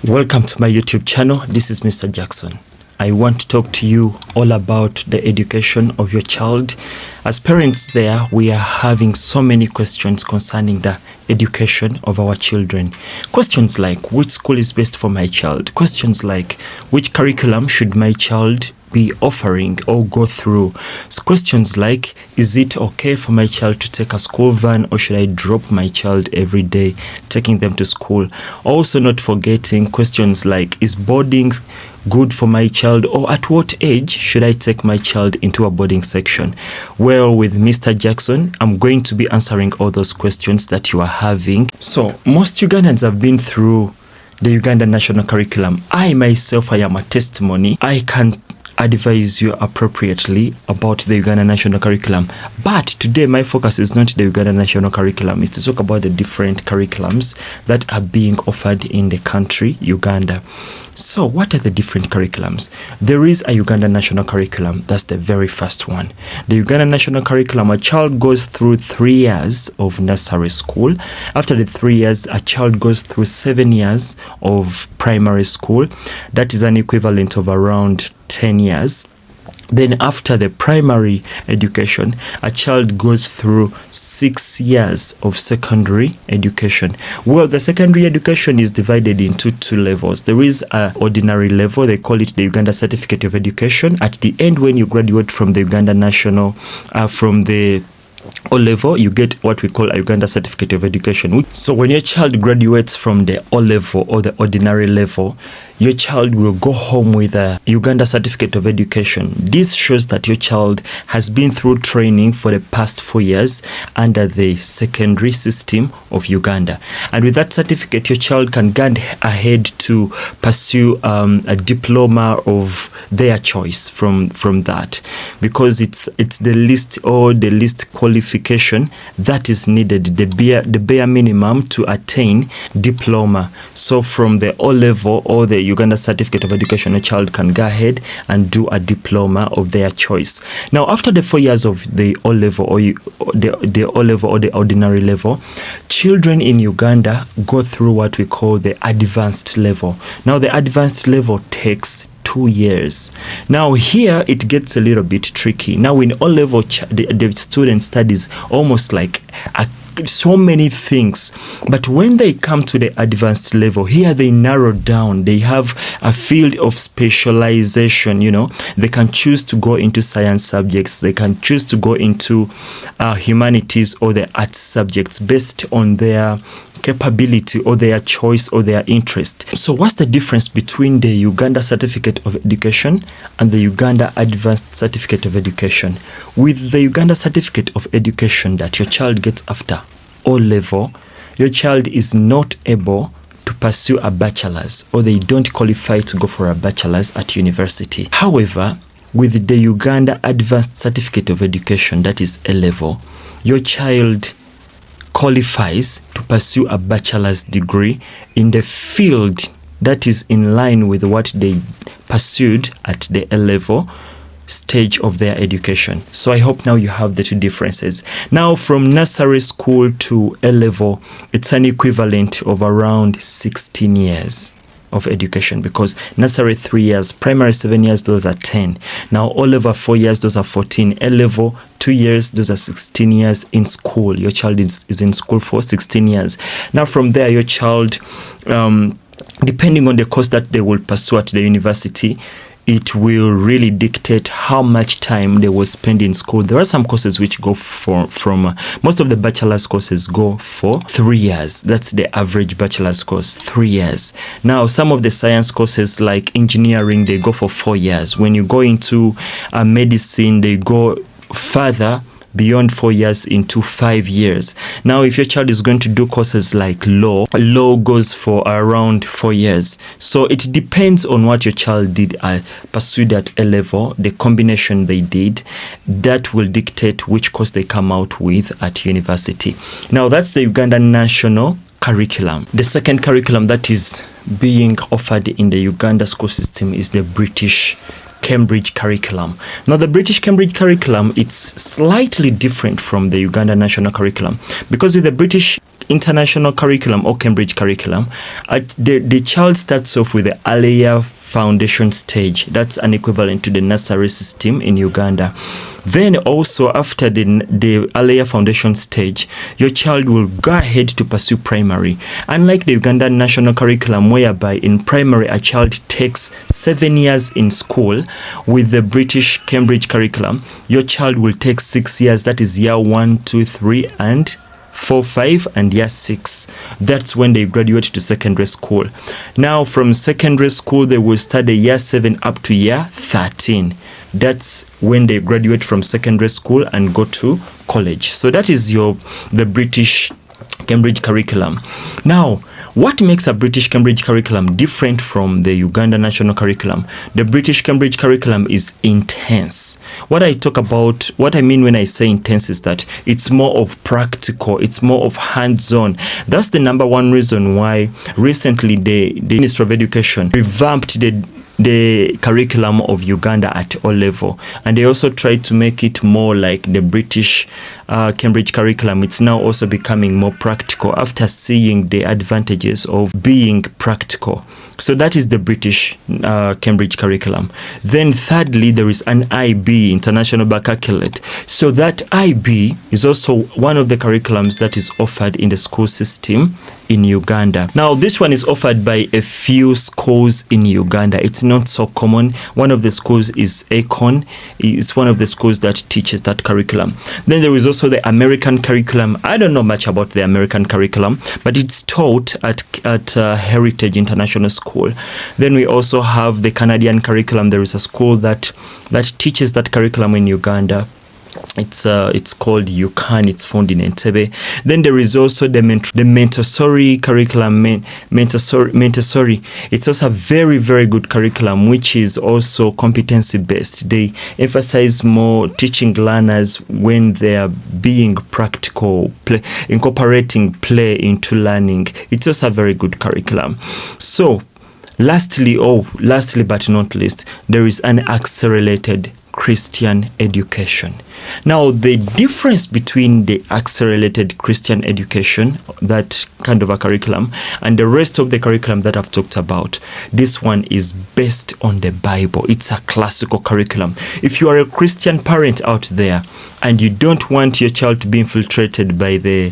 Welcome to my YouTube channel. This is Mr. Jackson. I want to talk to you all about the education of your child. As parents there, we are having so many questions concerning the education of our children. Questions like, which school is best for my child? Questions like, which curriculum should my child be offering or go through? So questions like, is it okay for my child to take a school van, or should I drop my child every day taking them to school? Also not forgetting questions like, is boarding good for my child, or at what age should I take my child into a boarding section? Well, with Mr. Jackson, I'm going to be answering all those questions that you are having. So most Ugandans have been through the Uganda national curriculum. I myself, I am a testimony. I can advise you appropriately about the Uganda national curriculum. But today my focus is not the Uganda national curriculum. It's to talk about the different curriculums that are being offered in the country, Uganda. So what are the different curriculums? There is a Uganda national curriculum. That's the very first one. The Uganda national curriculum, a child goes through 3 years of nursery school. After the 3 years, a child goes through 7 years of primary school. That is an equivalent of around 10 years. Then after the primary education, a child goes through 6 years of secondary education. Well, the secondary education is divided into 2 levels. There is an ordinary level. They call it the Uganda Certificate of Education. At the end, when you graduate from the Uganda National, from the O level, you get what we call a Uganda Certificate of Education. So when your child graduates from the O level or the ordinary level, your child will go home with a Uganda Certificate of Education. This shows that your child has been through training for the past 4 years under the secondary system of Uganda. And with that certificate, your child can go ahead to pursue a diploma of their choice from that, because it's the least qualification that is needed, the bare minimum to attain diploma. So from the O level or the Uganda Certificate of Education, a child can go ahead and do a diploma of their choice. Now, after the 4 years of the O level or the O level or the ordinary level, children in Uganda go through what we call the advanced level. Now, the advanced level takes 2 years. Now here it gets a little bit tricky. Now in O level, the student studies almost like so many things, but when they come to the advanced level, here they narrow down. They have a field of specialization. They can choose to go into science subjects, they can choose to go into humanities or the arts subjects based on their capability or their choice or their interest. So what's the difference between the Uganda Certificate of Education and the Uganda Advanced Certificate of Education? With the Uganda Certificate of Education that your child gets after O level, your child is not able to pursue a bachelor's, or they don't qualify to go for a bachelor's at university. However, with the Uganda Advanced Certificate of Education, that is A level, your child qualifies to pursue a bachelor's degree in the field that is in line with what they pursued at the A level stage of their education. So I hope now you have the 2 differences. Now from nursery school to A level, it's an equivalent of around 16 years of education, because nursery 3 years, primary 7 years, those are 10. Now O level 4 years, those are 14. A level 2 years, those are 16 years in school. Your child is in school for 16 years. Now from there, your child, depending on the course that they will pursue at the university, it will really dictate how much time they will spend in school. There are some courses which go from most of the bachelor's courses go for 3 years. That's the average bachelor's course, 3 years. Now, some of the science courses like engineering, they go for 4 years. When you go into medicine, they go further beyond 4 years into 5 years. Now, if your child is going to do courses like law goes for around 4 years. So it depends on what your child did, pursued at A level, the combination they did, that will dictate which course they come out with at university. Now, that's the Uganda national curriculum. The second curriculum that is being offered in the Uganda school system is the British Cambridge curriculum. Now, the British Cambridge curriculum, it's slightly different from the Uganda national curriculum, because with the British international curriculum or Cambridge curriculum, the child starts off with the earlier foundation stage. That's an equivalent to the nursery system in Uganda. Then also after the earlier foundation stage, your child will go ahead to pursue primary. Unlike the Ugandan national curriculum, whereby in primary a child takes 7 years in school, with the British Cambridge curriculum, your child will take 6 years. That is year 1, 2, 3, and 4, 5, and year 6. That's when they graduate to secondary school. Now from secondary school, they will study year 7 up to year 13. That's when they graduate from secondary school and go to college. So that is the British Cambridge curriculum. Now, what makes a British Cambridge curriculum different from the Uganda national curriculum? The British Cambridge curriculum is intense. What I mean when I say intense is that it's more of practical, it's more of hands-on. That's the number one reason why recently the Ministry of Education revamped the curriculum of Uganda at all level, and they also tried to make it more like the British Cambridge curriculum. It's now also becoming more practical after seeing the advantages of being practical. So that is the British Cambridge curriculum. Then thirdly, there is an IB, International Baccalaureate. So that IB is also one of the curriculums that is offered in the school system in Uganda. Now, this one is offered by a few schools in Uganda. It's not so common. One of the schools is Akon. It's one of the schools that teaches that curriculum. Then there is also the American curriculum. I don't know much about the American curriculum, but it's taught at Heritage International School. Then we also have the Canadian curriculum. There is a school that teaches that curriculum in Uganda. It's called UCAN. It's found in Entebbe. Then there is also the Montessori curriculum. Montessori. It's also a very, very good curriculum, which is also competency based. They emphasize more teaching learners when they are being practical, incorporating play into learning. It's also a very good curriculum. So, lastly but not least, there is an accelerated Christian education. Now, the difference between the accelerated Christian education, that kind of a curriculum, and the rest of the curriculum that I've talked about, this one is based on the Bible. It's a classical curriculum. If you are a Christian parent out there and you don't want your child to be infiltrated by the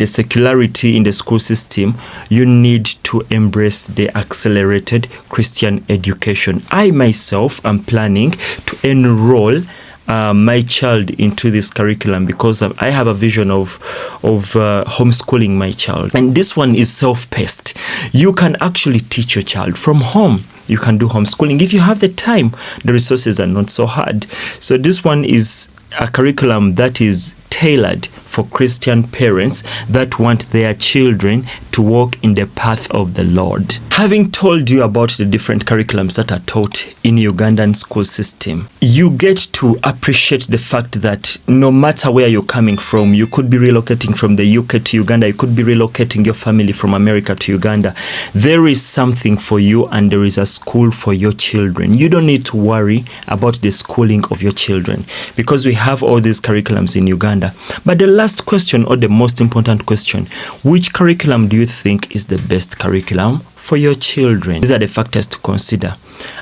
secularity in the school system, you need to embrace the accelerated Christian education. I myself am planning to enroll my child into this curriculum because I have a vision of homeschooling my child. And this one is self-paced. You can actually teach your child from home. You can do homeschooling if you have the time. The resources are not so hard. So this one is a curriculum that is tailored for Christian parents that want their children to walk in the path of the Lord. Having told you about the different curriculums that are taught in Ugandan school system, you get to appreciate the fact that no matter where you're coming from, you could be relocating from the UK to Uganda, you could be relocating your family from America to Uganda. There is something for you and there is a school for your children. You don't need to worry about the schooling of your children because we have all these curriculums in Uganda. But the last question, or the most important question, which curriculum do you think is the best curriculum for your children? These are the factors to consider.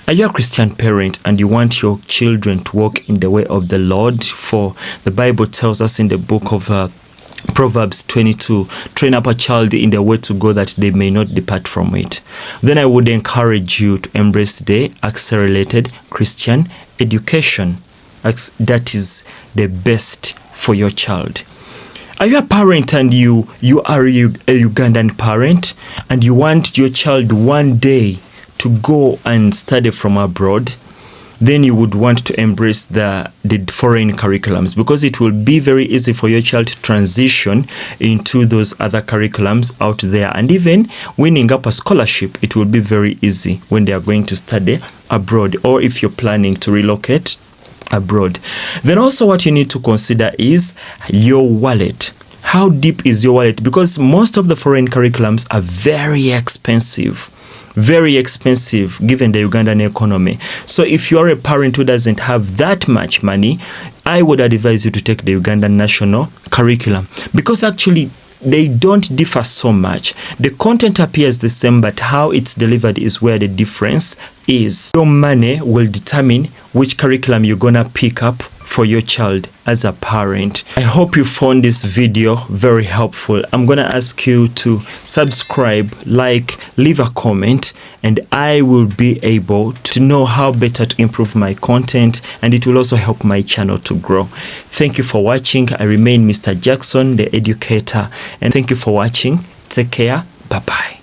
Are you a Christian parent and you want your children to walk in the way of the Lord? For the Bible tells us in the book of Proverbs 22, train up a child in the way to go that they may not depart from it. Then I would encourage you to embrace the accelerated Christian education. That is the best for your child. Are you a parent and you are a Ugandan parent and you want your child one day to go and study from abroad? Then you would want to embrace the foreign curriculums because it will be very easy for your child to transition into those other curriculums out there, and even winning up a scholarship, it will be very easy when they are going to study abroad, or if you're planning to relocate abroad. Then also what you need to consider is your wallet. How deep is your wallet? Because most of the foreign curriculums are very expensive given the Ugandan economy. So if you are a parent who doesn't have that much money, I would advise you to take the Ugandan national curriculum because actually they don't differ so much. The content appears the same, but how it's delivered is where the difference is. Your money will determine which curriculum you're gonna pick up for your child as a parent. I hope you found this video very helpful. I'm gonna ask you to subscribe, like, leave a comment, and I will be able to know how better to improve my content, and it will also help my channel to grow. Thank you for watching. I remain Mr. Jackson, the educator, and thank you for watching. Take care. Bye-bye.